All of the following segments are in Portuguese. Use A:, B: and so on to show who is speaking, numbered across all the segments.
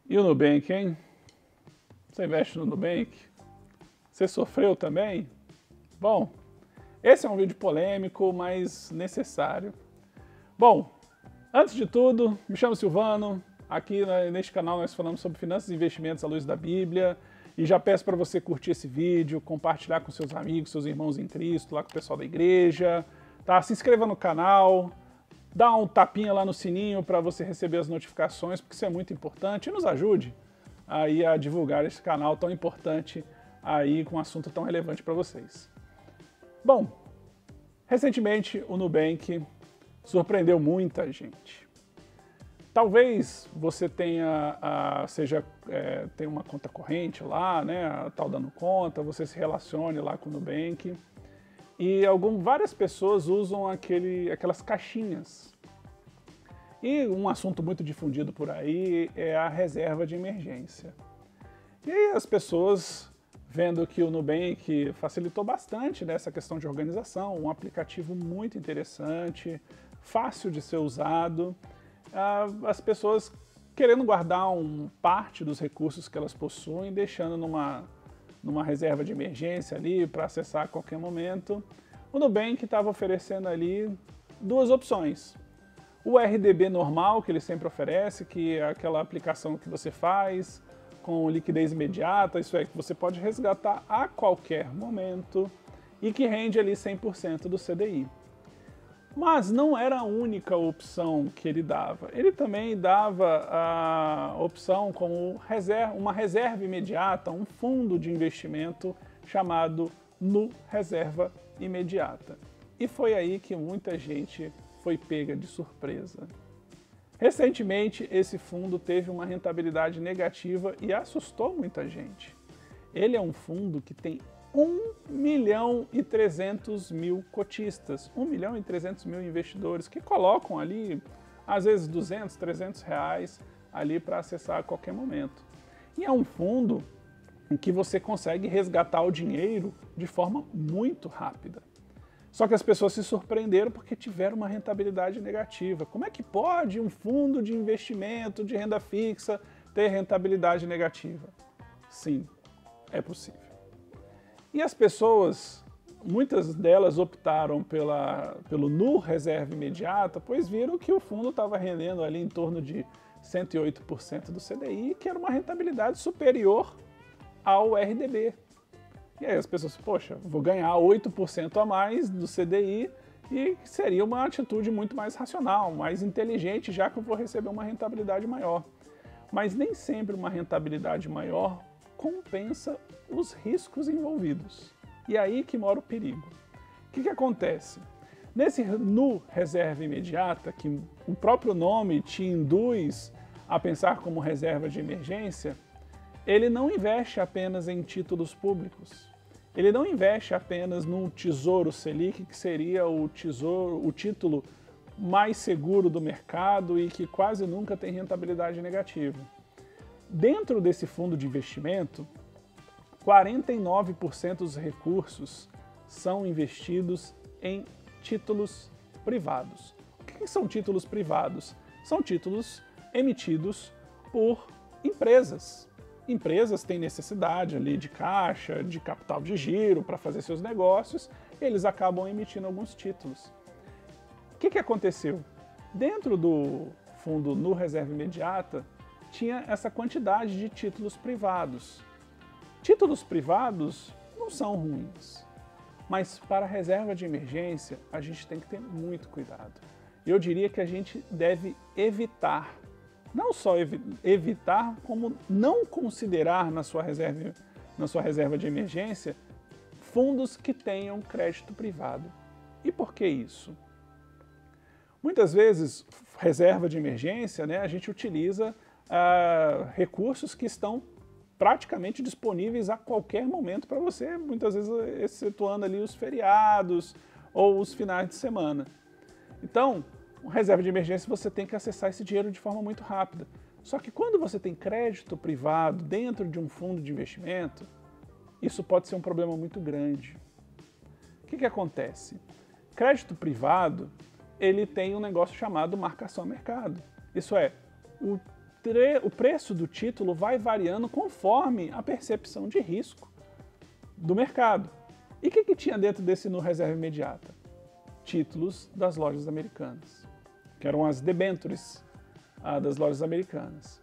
A: E o Nubank, hein? Você investe no Nubank? Você sofreu também? Bom, esse é um vídeo polêmico, mas necessário. Bom, antes de tudo, me chamo Silvano. Aqui neste canal nós falamos sobre finanças e investimentos à luz da Bíblia. E já peço para você curtir esse vídeo, compartilhar com seus amigos, seus irmãos em Cristo, lá com o pessoal da igreja. Tá? Se inscreva no canal, dá um tapinha lá no sininho para você receber as notificações, porque isso é muito importante. E nos ajude aí a divulgar esse canal tão importante aí com um assunto tão relevante para vocês. Bom, recentemente o Nubank surpreendeu muita gente. Talvez você tenha, tenha uma conta corrente lá, né, a tal dando conta, você se relacione lá com o Nubank e várias pessoas usam aquelas caixinhas. E um assunto muito difundido por aí é a reserva de emergência. E aí as pessoas, vendo que o Nubank facilitou bastante nessa questão de organização, um aplicativo muito interessante, fácil de ser usado, as pessoas querendo guardar parte dos recursos que elas possuem, deixando numa reserva de emergência ali para acessar a qualquer momento. O Nubank estava oferecendo ali duas opções. O RDB normal, que ele sempre oferece, que é aquela aplicação que você faz com liquidez imediata, isso é, que você pode resgatar a qualquer momento e que rende ali 100% do CDI. Mas não era a única opção que ele dava. Ele também dava a opção como uma reserva imediata, um fundo de investimento chamado Nu Reserva Imediata. E foi aí que muita gente foi pega de surpresa. Recentemente, esse fundo teve uma rentabilidade negativa e assustou muita gente. Ele é um fundo que tem 1.300.000 cotistas, 1.300.000 investidores que colocam ali, às vezes, 200, 300 reais ali para acessar a qualquer momento. E é um fundo em que você consegue resgatar o dinheiro de forma muito rápida. Só que as pessoas se surpreenderam porque tiveram uma rentabilidade negativa. Como é que pode um fundo de investimento de renda fixa ter rentabilidade negativa? Sim, é possível. E as pessoas, muitas delas optaram pelo Nu Reserva Imediata, pois viram que o fundo estava rendendo ali em torno de 108% do CDI, que era uma rentabilidade superior ao RDB. E aí as pessoas, poxa, vou ganhar 8% a mais do CDI e seria uma atitude muito mais racional, mais inteligente, já que eu vou receber uma rentabilidade maior. Mas nem sempre uma rentabilidade maior compensa os riscos envolvidos. E aí que mora o perigo. O que acontece? Nesse Nu Reserva Imediata, que o próprio nome te induz a pensar como reserva de emergência, ele não investe apenas em títulos públicos. Ele não investe apenas no Tesouro Selic, que seria o título mais seguro do mercado e que quase nunca tem rentabilidade negativa. Dentro desse fundo de investimento, 49% dos recursos são investidos em títulos privados. O que são títulos privados? São títulos emitidos por empresas. Empresas têm necessidade ali de caixa, de capital de giro para fazer seus negócios, e eles acabam emitindo alguns títulos. O que aconteceu? Dentro do fundo Nu Reserva Imediata, tinha essa quantidade de títulos privados. Títulos privados não são ruins, mas para a reserva de emergência a gente tem que ter muito cuidado. Eu diria que a gente deve evitar, não só evitar, como não considerar na sua reserva de emergência fundos que tenham crédito privado. E por que isso? Muitas vezes, reserva de emergência, né, a gente utiliza recursos que estão praticamente disponíveis a qualquer momento para você, muitas vezes excetuando ali os feriados ou os finais de semana. Então, reserva de emergência você tem que acessar esse dinheiro de forma muito rápida. Só que quando você tem crédito privado dentro de um fundo de investimento, isso pode ser um problema muito grande. O que acontece? Crédito privado, ele tem um negócio chamado marcação a mercado. Isso é, o preço do título vai variando conforme a percepção de risco do mercado. E o que tinha dentro desse no reserva imediata? Títulos das lojas americanas, que eram as debentures das lojas americanas.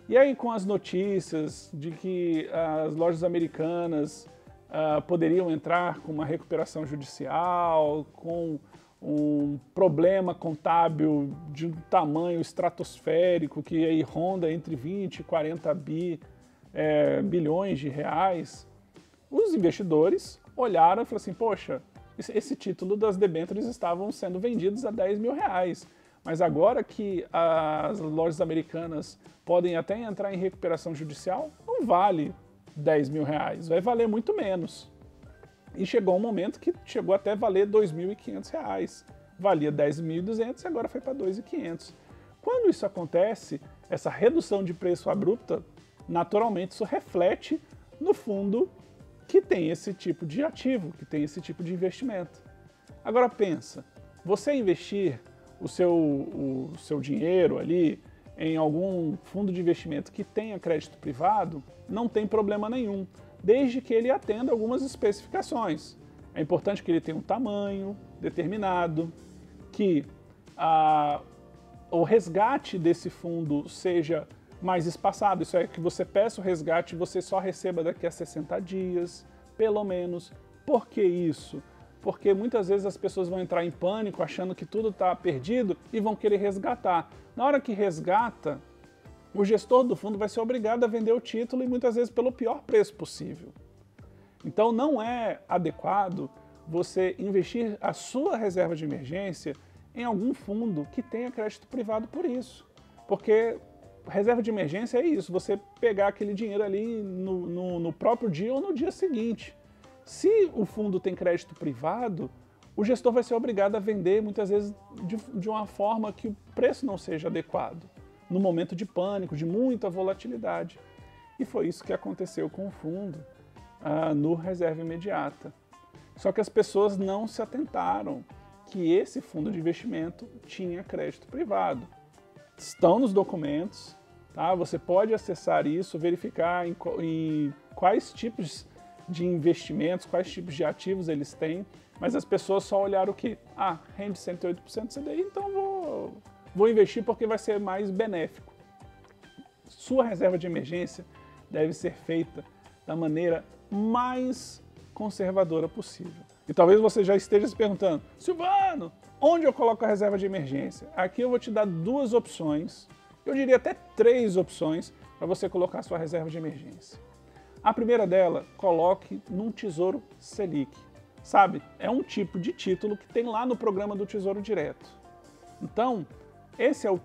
A: E aí, com as notícias de que as lojas americanas poderiam entrar com uma recuperação judicial, com um problema contábil de um tamanho estratosférico, que aí ronda entre 20 e 40 bilhões de reais, os investidores olharam e falaram assim, poxa, esse título das debêntures estavam sendo vendidos a 10 mil reais, mas agora que as lojas americanas podem até entrar em recuperação judicial, não vale 10 mil reais, vai valer muito menos. E chegou um momento que chegou até valer 2.500 reais. Valia 10.200 e agora foi para 2.500. Quando isso acontece, essa redução de preço abrupta, naturalmente isso reflete no fundo que tem esse tipo de ativo, que tem esse tipo de investimento. Agora pensa, você investir o seu dinheiro ali em algum fundo de investimento que tenha crédito privado, não tem problema nenhum, desde que ele atenda algumas especificações. É importante que ele tenha um tamanho determinado, que o resgate desse fundo seja mais espaçado, isso é, que você peça o resgate e você só receba daqui a 60 dias, pelo menos. Por que isso? Porque muitas vezes as pessoas vão entrar em pânico achando que tudo está perdido e vão querer resgatar. Na hora que resgata, o gestor do fundo vai ser obrigado a vender o título e muitas vezes pelo pior preço possível. Então não é adequado você investir a sua reserva de emergência em algum fundo que tenha crédito privado por isso. Porque reserva de emergência é isso, você pegar aquele dinheiro ali no próprio dia ou no dia seguinte. Se o fundo tem crédito privado, o gestor vai ser obrigado a vender muitas vezes de uma forma que o preço não seja adequado, no momento de pânico, de muita volatilidade. E foi isso que aconteceu com o fundo no reserva imediata. Só que as pessoas não se atentaram que esse fundo de investimento tinha crédito privado. Estão nos documentos, tá? Você pode acessar isso, verificar em quais tipos de investimentos, quais tipos de ativos eles têm, mas as pessoas só olharam o que? Rende 108% CDI, então vou investir porque vai ser mais benéfico. Sua reserva de emergência deve ser feita da maneira mais conservadora possível. E talvez você já esteja se perguntando, Silvano, onde eu coloco a reserva de emergência? Aqui eu vou te dar duas opções, eu diria até 3 opções para você colocar a sua reserva de emergência. A primeira dela, coloque num Tesouro Selic. Sabe, é um tipo de título que tem lá no programa do Tesouro Direto. Então, esse é o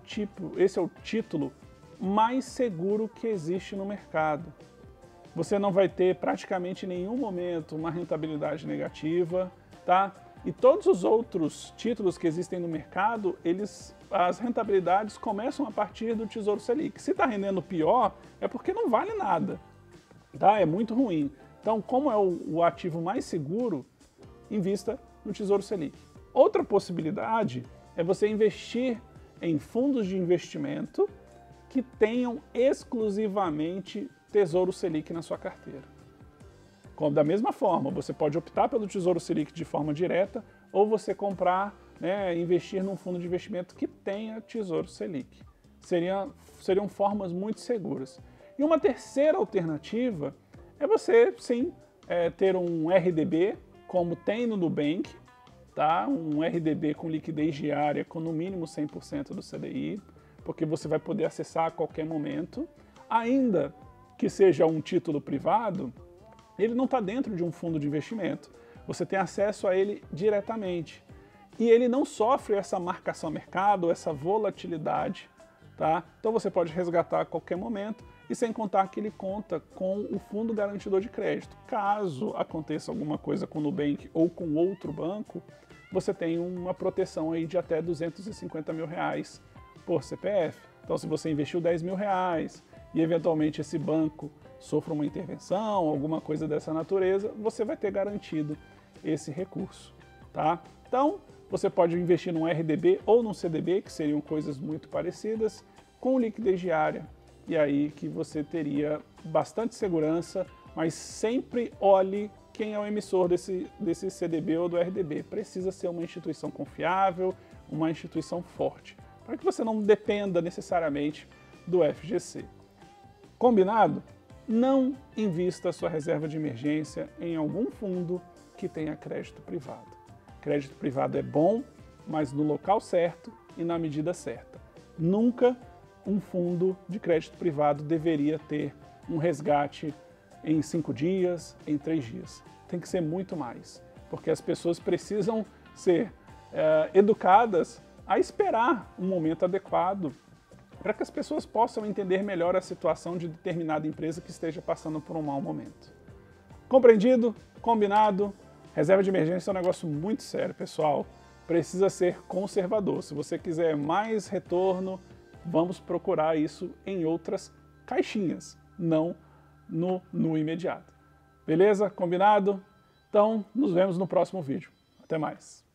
A: título mais seguro que existe no mercado. Você não vai ter praticamente em nenhum momento uma rentabilidade negativa, tá? E todos os outros títulos que existem no mercado, as rentabilidades começam a partir do Tesouro Selic. Se está rendendo pior, é porque não vale nada, tá? É muito ruim. Então, como é o ativo mais seguro, invista no Tesouro Selic. Outra possibilidade é você investir em fundos de investimento que tenham exclusivamente Tesouro Selic na sua carteira. Da mesma forma, você pode optar pelo Tesouro Selic de forma direta ou você comprar, investir num fundo de investimento que tenha Tesouro Selic. Seriam formas muito seguras. E uma terceira alternativa é você, sim, ter um RDB, como tem no Nubank, tá? Um RDB com liquidez diária com no mínimo 100% do CDI, porque você vai poder acessar a qualquer momento, ainda que seja um título privado, ele não está dentro de um fundo de investimento. Você tem acesso a ele diretamente. E ele não sofre essa marcação a mercado, essa volatilidade, tá? Então você pode resgatar a qualquer momento, e sem contar que ele conta com o fundo garantidor de crédito. Caso aconteça alguma coisa com o Nubank ou com outro banco, você tem uma proteção aí de até 250 mil reais por CPF. Então se você investiu 10 mil reais e eventualmente esse banco sofra uma intervenção, alguma coisa dessa natureza, você vai ter garantido esse recurso, tá? Então, você pode investir num RDB ou num CDB, que seriam coisas muito parecidas, com liquidez diária. e aí que você teria bastante segurança, mas sempre olhe quem é o emissor desse CDB ou do RDB. Precisa ser uma instituição confiável, uma instituição forte, para que você não dependa necessariamente do FGC. Combinado? Não invista sua reserva de emergência em algum fundo que tenha crédito privado. Crédito privado é bom, mas no local certo e na medida certa. Nunca um fundo de crédito privado deveria ter um resgate em 5 dias, em 3 dias. Tem que ser muito mais, porque as pessoas precisam ser educadas a esperar um momento adequado para que as pessoas possam entender melhor a situação de determinada empresa que esteja passando por um mau momento. Compreendido? Combinado? Reserva de emergência é um negócio muito sério, pessoal. Precisa ser conservador. Se você quiser mais retorno, vamos procurar isso em outras caixinhas, não no imediato. Beleza? Combinado? Então, nos vemos no próximo vídeo. Até mais.